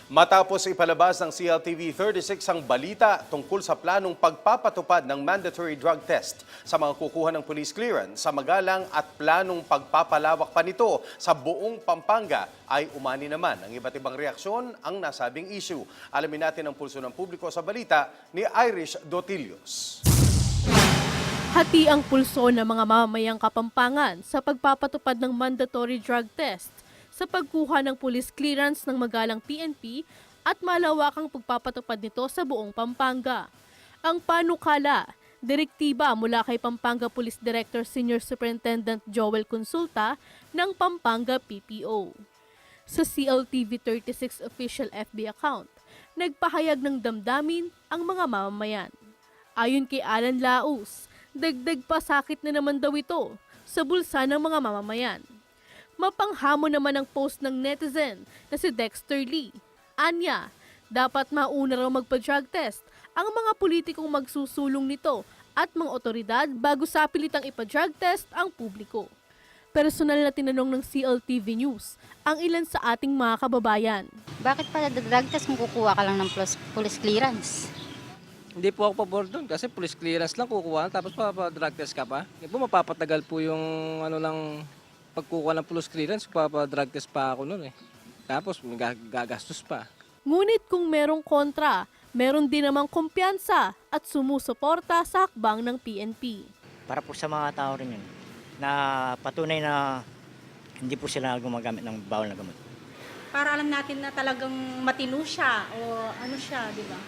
Matapos ipalabas ng CLTV36 ang balita tungkol sa planong pagpapatupad ng mandatory drug test sa mga kukuha ng police clearance sa Magalang at planong pagpapalawak pa nito sa buong Pampanga, ay umani naman ang iba't ibang reaksyon ang nasabing issue. Alamin natin ang pulso ng publiko sa balita ni Irish Dotilios. Hati ang pulso ng mga mamamayang Kapampangan sa pagpapatupad ng mandatory drug test sa pagkuha ng police clearance ng Magalang PNP at malawakang pagpapatupad nito sa buong Pampanga. Ang panukala, direktiba mula kay Pampanga Police Director Senior Superintendent Joel Consulta ng Pampanga PPO. Sa CLTV36 official FB account, nagpahayag ng damdamin ang mga mamamayan. Ayon kay Alan Laus, dagdag pasakit na naman daw ito sa bulsa ng mga mamamayan. Mapanghamon naman ang post ng netizen na si Dexter Lee. Anya, dapat mauna raw magpa-drug test ang mga politikong magsusulong nito at mga otoridad bago sa pilitang ipa-drug test ang publiko. Personal na tinanong ng CLTV News ang ilan sa ating mga kababayan. Bakit pala drug test kung kukuha ka lang ng police clearance? Hindi po ako pabor doon kasi police clearance lang kukuha tapos pa-drug test ka pa. Hindi po mapapatagal po yung pagkukuha ng police clearance, pa-drug test pa ako noon eh. Tapos gagastos pa. Ngunit kung merong kontra, meron din namang kumpiyansa at sumusuporta sa hakbang ng PNP. Para po sa mga tao rin yun, na patunay na hindi po sila gumagamit ng bawal na gamot. Para alam natin na talagang matino siya o ano siya, di ba?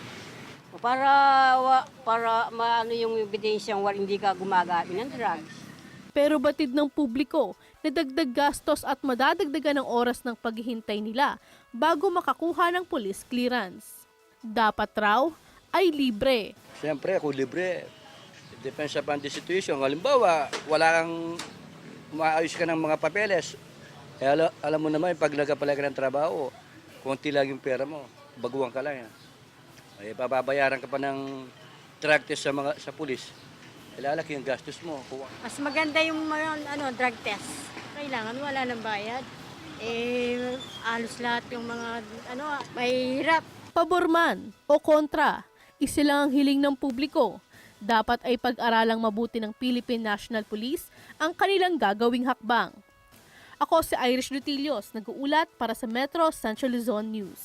Para maano yung ebidensyang hindi ka gumagamit ng drugs. Pero batid ng publiko na dagdag gastos at madadagdagan ng oras ng paghihintay nila bago makakuha ng police clearance. Dapat raw ay libre. Siyempre, ako libre. Depends upon the situation. Halimbawa, wala kang maayos ka ng mga papeles. Alam mo naman, pag nagapalay ka ng trabaho, konti lang yung pera mo. Baguhan ka lang yan. Ay, pababayaran ka pa ng drug test sa pulis. Ilalaki yung gastos mo. Mas maganda yung drug test. Kailangan wala ng bayad. Alos lahat yung mga mahirap. Pabor man o kontra, isa lang ang hiling ng publiko. Dapat ay pag-aralang mabuti ng Philippine National Police ang kanilang gagawing hakbang. Ako si Irish Dotilios, nag-uulat para sa Metro Central Luzon News.